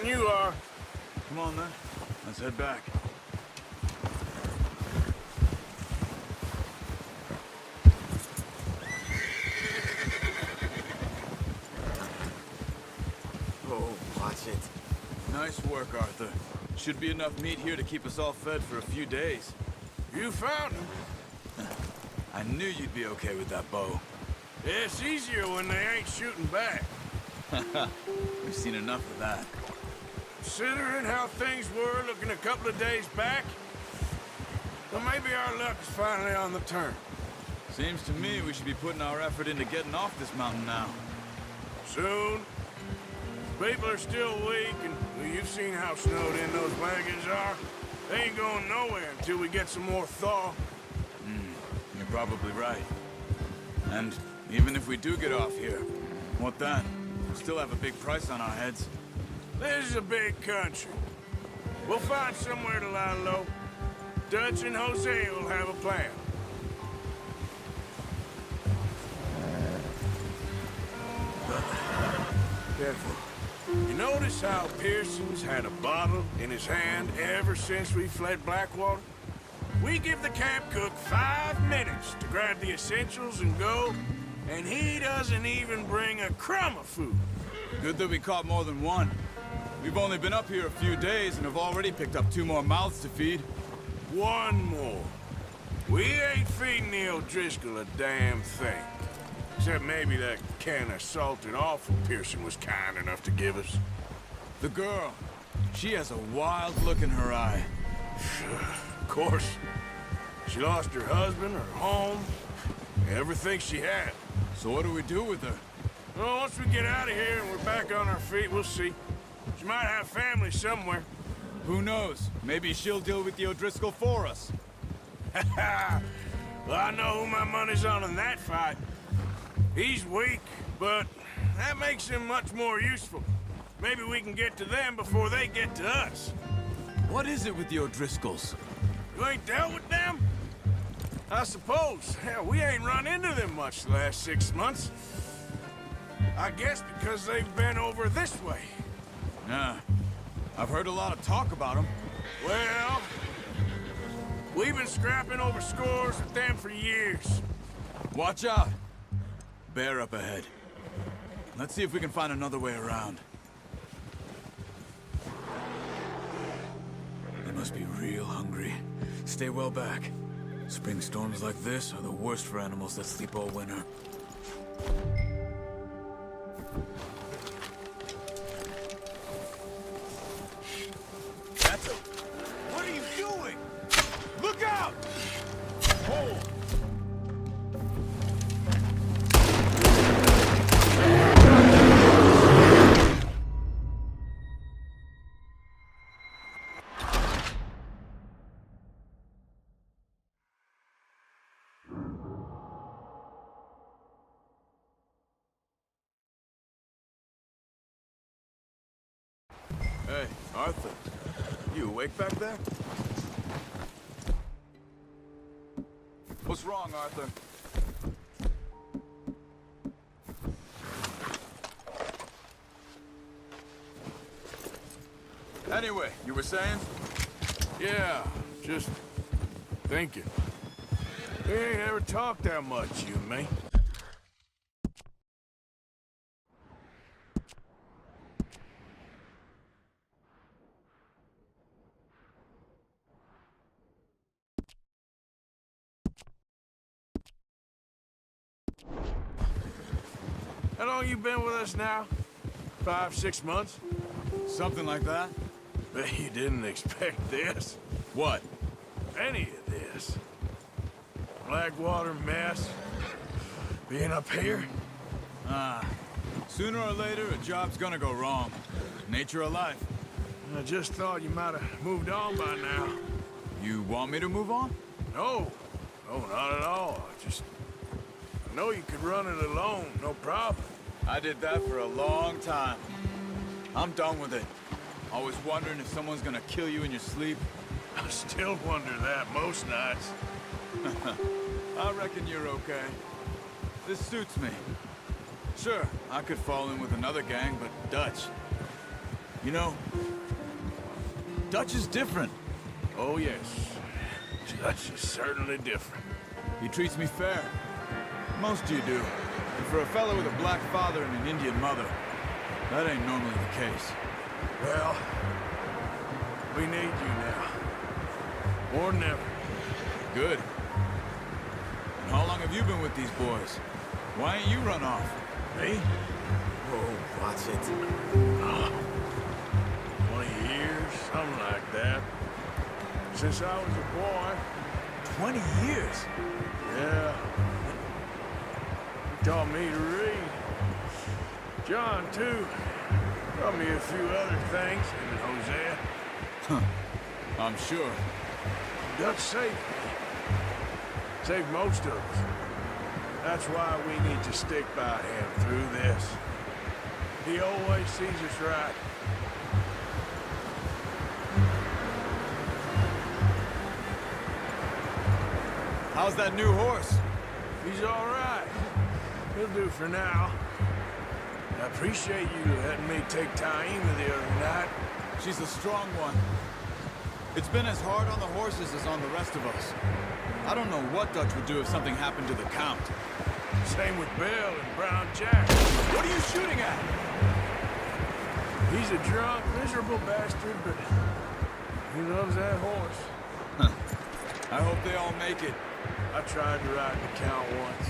You are. Come on, then. Let's head back. Oh, watch it. Nice work, Arthur. Should be enough meat here to keep us all fed for a few days. You found him. I knew you'd be okay with that bow. It's easier when they ain't shooting back. We've seen enough of that. Considering how things were looking a couple of days back, well, maybe our luck is finally on the turn. Seems to me we should be putting our effort into getting off this mountain now. Soon. People are still weak, and well, you've seen how snowed in those wagons are. They ain't going nowhere until we get some more thaw. You're probably right. And even if we do get off here, what then? We'll still have a big price on our heads. This is a big country. We'll find somewhere to lie low. Dutch and Hosea will have a plan. Careful. You notice how Pearson's had a bottle in his hand ever since we fled Blackwater? We give the camp cook 5 minutes to grab the essentials and go, and he doesn't even bring a crumb of food. Good that we caught more than one. We've only been up here a few days and have already picked up 2 more mouths to feed. One more. We ain't feeding the O'Driscoll a damn thing. Except maybe that can of salted offal Pearson was kind enough to give us. The girl, she has a wild look in her eye. Of course. She lost her husband, her home, everything she had. So what do we do with her? Well, once we get out of here and we're back on our feet, we'll see. She might have family somewhere. Who knows? Maybe she'll deal with the O'Driscoll for us. Well, I know who my money's on in that fight. He's weak, but that makes him much more useful. Maybe we can get to them before they get to us. What is it with the O'Driscolls? You ain't dealt with them? I suppose. Hell, we ain't run into them much the last 6 months. I guess because they've been over this way. Yeah, I've heard a lot of talk about them. Well, we've been scrapping over scores with them for years. Watch out! Bear up ahead. Let's see if we can find another way around. They must be real hungry. Stay well back. Spring storms like this are the worst for animals that sleep all winter. That's a... What are you doing? Look out! Hold! Hey, Arthur. You awake back there? What's wrong, Arthur? Anyway, you were saying? Yeah, just thinking. We ain't ever talked that much, you and me. How long you been with us now? 5, 6 months? Something like that? Bet you didn't expect this. What? Any of this. Blackwater mess. Being up here. Sooner or later, a job's gonna go wrong. Nature of life. I just thought you might have moved on by now. You want me to move on? No. No, not at all. I know you could run it alone, no problem. I did that for a long time. I'm done with it. Always wondering if someone's gonna kill you in your sleep. I still wonder that most nights. I reckon you're okay. This suits me. Sure, I could fall in with another gang, but Dutch. You know, Dutch is different. Oh, yes. Dutch is certainly different. He treats me fair. Most of you do. And for a fellow with a black father and an Indian mother, that ain't normally the case. Well, we need you now. More than ever. Good. And how long have you been with these boys? Why ain't you run off? Me? Oh, watch it. 20 years, something like that. Since I was a boy. 20 years? Yeah. He taught me to read. John, too. Taught me a few other things, him and Hosea. I'm sure. Dutch saved me. Saved most of us. That's why we need to stick by him through this. He always sees us right. How's that new horse? He's all right. He'll do for now. I appreciate you letting me take Taima the other night. She's a strong one. It's been as hard on the horses as on the rest of us. I don't know what Dutch would do if something happened to the Count. Same with Bill and Brown Jack. What are you shooting at? He's a drunk, miserable bastard, but he loves that horse. I hope they all make it. I tried to ride the Count once.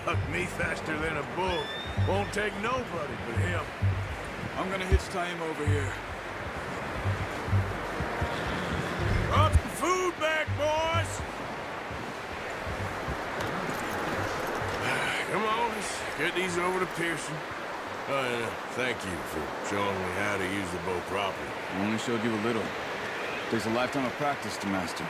Hucked me faster than a bull. Won't take nobody but him. I'm gonna hitch Taima over here. Brought some food back, boys! Come on, let's get these over to Pearson. And thank you for showing me how to use the bow properly. I only showed you a little. Takes a lifetime of practice to master.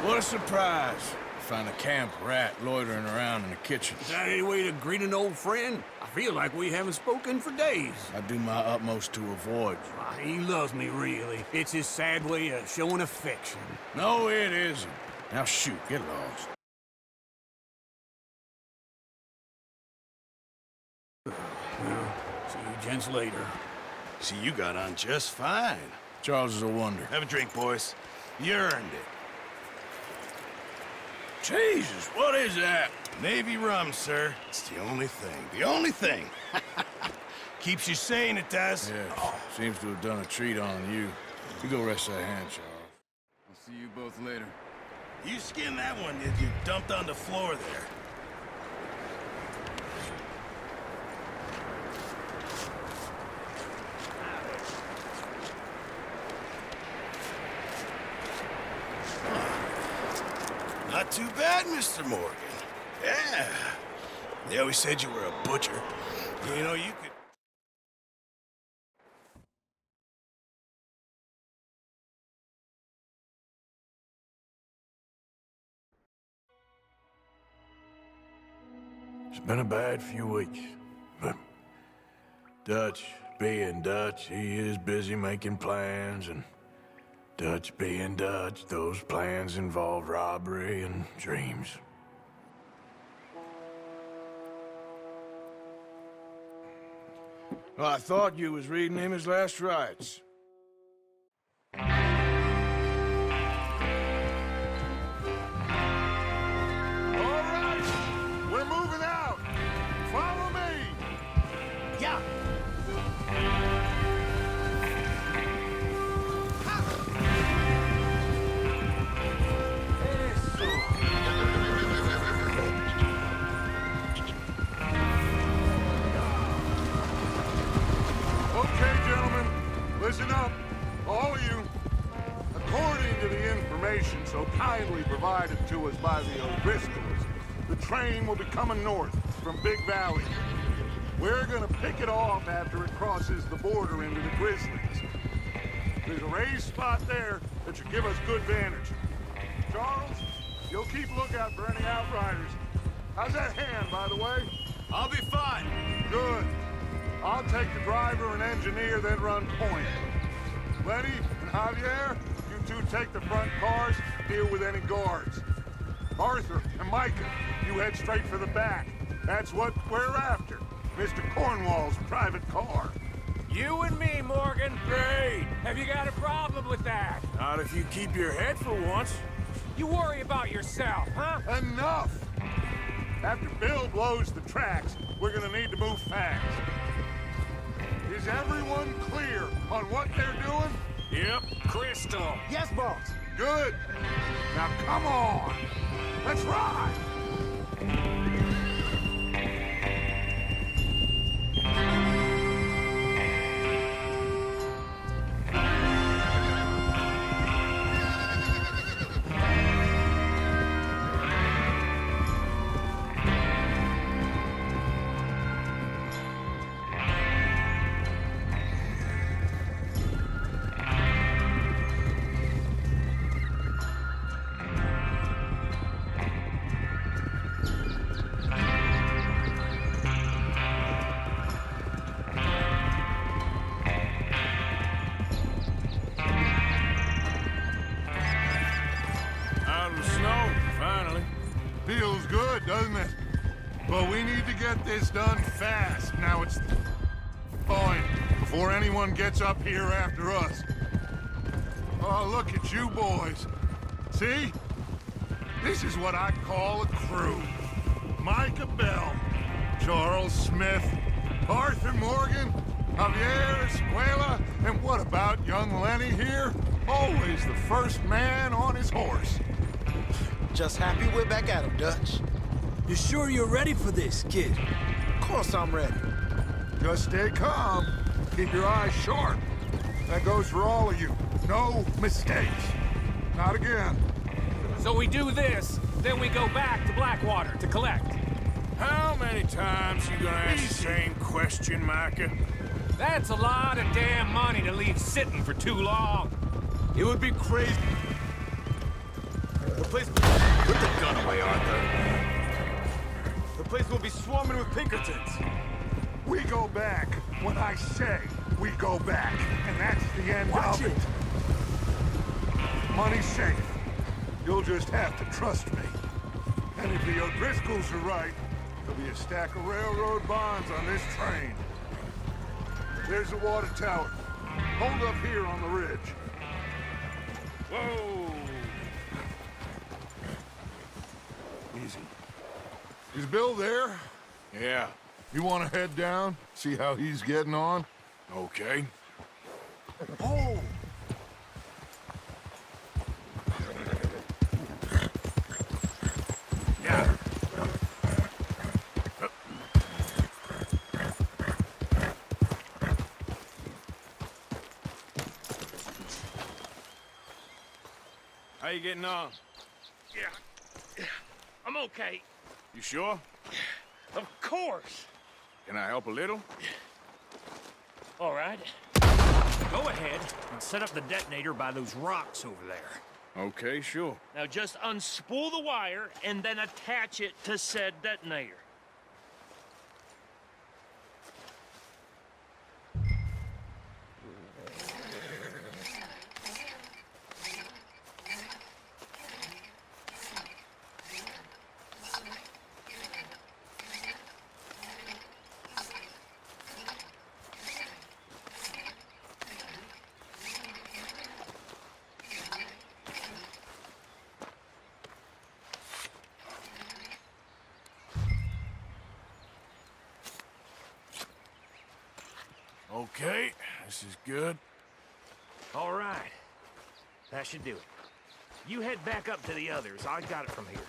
What a surprise. Find a camp rat loitering around in the kitchen. Is that any way to greet an old friend? I feel like we haven't spoken for days. I do my utmost to avoid you. He loves me, really. It's his sad way of showing affection. No, it isn't. Now shoot, get lost. Well, see you gents later. See, you got on just fine. Charles is a wonder. Have a drink, boys. You earned it. Jesus, what is that? Navy rum, sir. It's the only thing. The only thing. Keeps you sane, it does. Yeah, seems to have done a treat on you. You go rest that hand, Charles. I'll see you both later. You skinned that one, did you? Dumped on the floor there. Not too bad, Mr. Morgan. Yeah. They always said you were a butcher. You know, you could... It's been a bad few weeks, but Dutch being Dutch, he is busy making plans, and Dutch being Dutch, those plans involve robbery and dreams. Well, I thought you was reading him his last rites. Listen up, all of you. According to the information so kindly provided to us by the O'Driscolls, the train will be coming north from Big Valley. We're gonna pick it off after it crosses the border into the Grizzlies. There's a raised spot there that should give us good vantage. Charles, you'll keep lookout for any outriders. How's that hand, by the way? I'll be fine. Good. I'll take the driver and engineer, then run point. Lenny and Javier, you two take the front cars, deal with any guards. Arthur and Micah, you head straight for the back. That's what we're after. Mr. Cornwall's private car. You and me, Morgan. Great. Have you got a problem with that? Not if you keep your head for once. You worry about yourself, huh? Enough! After Bill blows the tracks, we're gonna need to move fast. Is everyone clear on what they're doing? Yep. Crystal. Yes, boss. Good. Now come on. Let's ride. Out of the snow, finally. Feels good, doesn't it? But we need to get this done fast. Now it's fine before anyone gets up here after us. Oh, look at you boys. See? This is what I call a crew. Micah Bell, Charles Smith, Arthur Morgan, Javier Escuela, and what about young Lenny here? Always the first man on his horse. Just happy we're back at him, Dutch. You sure you're ready for this, kid? Of course I'm ready. Just stay calm. Keep your eyes sharp. That goes for all of you. No mistakes. Not again. So we do this, then we go back to Blackwater to collect. How many times you gonna ask the same question, Micah? That's a lot of damn money to leave sitting for too long. It would be crazy. The place... Put the gun away, Arthur. The place will be swarming with Pinkertons. We go back when I say we go back. And that's the end of it. Money's safe. You'll just have to trust me. And if the O'Driscolls are right, there'll be a stack of railroad bonds on this train. There's the water tower. Hold up here on the ridge. Whoa! Easy. Is Bill there? Yeah, You want to head down, see how he's getting on? okay. Oh! Yeah. How you getting on? Yeah, I'm okay. You sure? Of course. Can I help a little? All right. Go ahead and set up the detonator by those rocks over there. Okay, sure. Now just unspool the wire and then attach it to said detonator. Okay, this is good. All right. That should do it. You head back up to the others. I got it from here.